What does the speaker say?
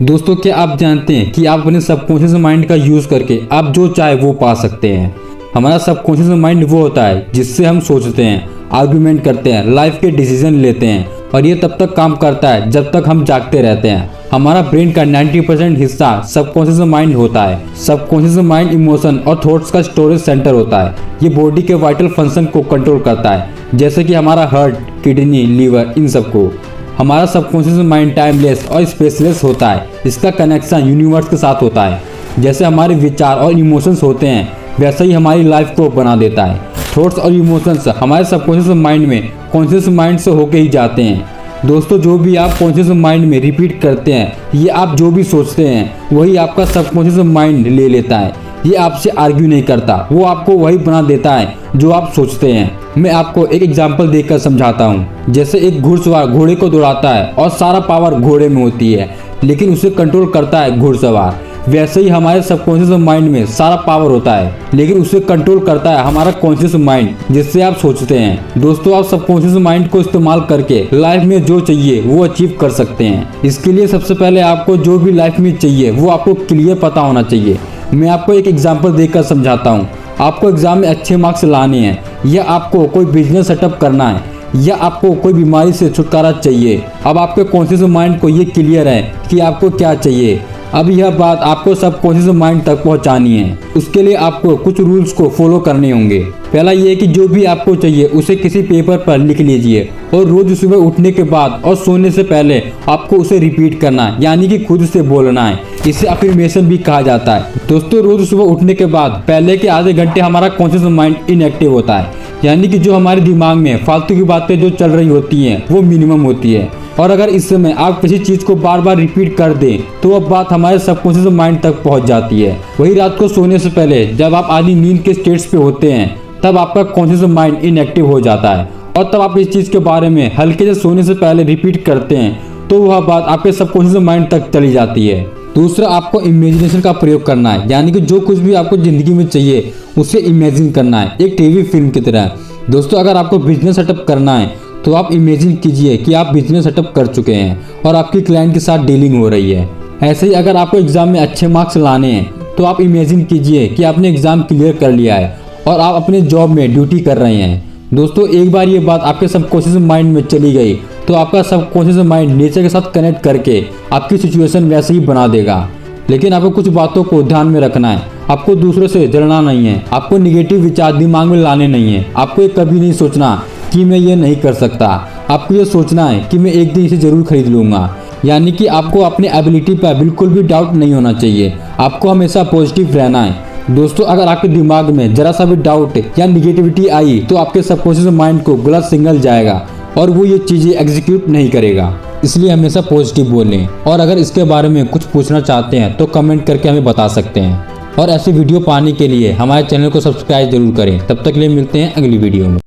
दोस्तों क्या आप जानते हैं कि आप अपने सबकॉन्शियस माइंड का यूज करके आप जो चाहे वो पा सकते हैं। हमारा सबकॉन्शियस माइंड वो होता है जिससे हम सोचते हैं, आर्गुमेंट करते हैं, लाइफ के डिसीजन लेते हैं और ये तब तक काम करता है जब तक हम जागते रहते हैं। हमारा ब्रेन का 90% हिस्सा सबकॉन्शियस माइंड होता है। सबकॉन्शियस माइंड इमोशन और थॉट्स का स्टोरेज सेंटर होता है। ये बॉडी के वाइटल फंक्शन को कंट्रोल करता है, जैसे कि हमारा हार्ट, किडनी, लीवर, इन सबको। हमारा सबकॉन्शियस माइंड टाइमलेस और स्पेसलेस होता है। इसका कनेक्शन यूनिवर्स के साथ होता है। जैसे हमारे विचार और इमोशंस होते हैं वैसे ही हमारी लाइफ को बना देता है। थॉट्स और इमोशंस हमारे सबकॉन्शियस माइंड में कॉन्शियस माइंड से होके ही जाते हैं। दोस्तों जो भी आप कॉन्शियस माइंड में रिपीट करते हैं, ये आप जो भी सोचते हैं वही आपका सबकॉन्शियस माइंड ले लेता है। ये आपसे आर्ग्यू नहीं करता, वो आपको वही बना देता है जो आप सोचते हैं। मैं आपको एक एग्जांपल देकर समझाता हूँ। जैसे एक घुड़सवार घोड़े को दौड़ाता है और सारा पावर घोड़े में होती है, लेकिन उसे कंट्रोल करता है घुड़सवार। वैसे ही हमारे सबकॉन्शियस माइंड में सारा पावर होता है, लेकिन उसे कंट्रोल करता है हमारा कॉन्शियस माइंड, जिससे आप सोचते हैं। दोस्तों आप सबकॉन्शियस माइंड को इस्तेमाल करके लाइफ में जो चाहिए वो अचीव कर सकते हैं। इसके लिए सबसे पहले आपको जो भी लाइफ में चाहिए वो आपको क्लियर पता होना चाहिए। मैं आपको एक एग्जांपल देकर समझाता हूँ। आपको एग्जाम में अच्छे मार्क्स लाने हैं, या आपको कोई बिजनेस सेटअप करना है, या आपको कोई बीमारी से छुटकारा चाहिए। अब आपके कॉन्शियस माइंड को ये क्लियर है कि आपको क्या चाहिए। अब यह बात आपको सबकॉन्शियस माइंड तक पहुंचानी है। उसके लिए आपको कुछ रूल्स को फॉलो करने होंगे। पहला ये कि जो भी आपको चाहिए उसे किसी पेपर पर लिख लीजिए और रोज सुबह उठने के बाद और सोने से पहले आपको उसे रिपीट करना है, यानी कि खुद से बोलना है। इसे अफर्मेशन भी कहा जाता है। दोस्तों रोज सुबह उठने के बाद पहले के आधे घंटे हमारा कॉन्शियस माइंड इनएक्टिव होता है, यानी कि जो हमारे दिमाग में फालतू की बातें जो चल रही होती हैं वो मिनिमम होती है। और अगर इस समय आप किसी चीज को बार बार रिपीट कर दें तो वह बात हमारे सबकॉन्शियस माइंड तक पहुंच जाती है। वही रात को सोने से पहले जब आप आधी नींद के स्टेट्स पे होते हैं तब आपका कॉन्शियस माइंड इनएक्टिव हो जाता है, और तब आप इस चीज के बारे में हल्के से सोने से पहले रिपीट करते हैं तो वह बात आपके सबकॉन्शियस माइंड तक चली जाती है। दूसरा, आपको इमेजिनेशन का प्रयोग करना है, यानी कि जो कुछ भी आपको जिंदगी में चाहिए उसे इमेजिन करना है, एक टीवी फिल्म की तरह। दोस्तों अगर आपको बिजनेस सेटअप करना है तो आप इमेजिन कीजिए कि आप बिजनेस सेटअप कर चुके हैं और आपकी क्लाइंट के साथ डीलिंग हो रही है। ऐसे ही अगर आपको एग्जाम में अच्छे मार्क्स लाने हैं तो आप इमेजिन कीजिए कि आपने एग्जाम क्लियर कर लिया है और आप अपने जॉब में ड्यूटी कर रहे हैं। दोस्तों एक बार ये बात आपके सबकॉन्शियस माइंड में चली गई तो आपका सबकॉन्शियस माइंड नेचर के साथ कनेक्ट करके आपकी सिचुएशन वैसे ही बना देगा। लेकिन आपको कुछ बातों को ध्यान में रखना है। आपको दूसरों से जलना नहीं है, आपको निगेटिव विचार दिमाग में लाने नहीं है। आपको ये कभी नहीं सोचना कि मैं ये नहीं कर सकता। आपको ये सोचना है कि मैं एक दिन इसे जरूर खरीद लूंगा। यानी कि आपको अपनी एबिलिटी पर बिल्कुल भी डाउट नहीं होना चाहिए। आपको हमेशा पॉजिटिव रहना है। दोस्तों अगर आपके दिमाग में जरा सा भी डाउट या निगेटिविटी आई तो आपके सबकॉन्शियस माइंड को गलत सिग्नल जाएगा और वो ये चीजें एग्जीक्यूट नहीं करेगा। इसलिए हमेशा पॉजिटिव बोलें। और अगर इसके बारे में कुछ पूछना चाहते हैं तो कमेंट करके हमें बता सकते हैं। और ऐसी वीडियो पाने के लिए हमारे चैनल को सब्सक्राइब जरूर करें। तब तक के लिए मिलते हैं अगली वीडियो में।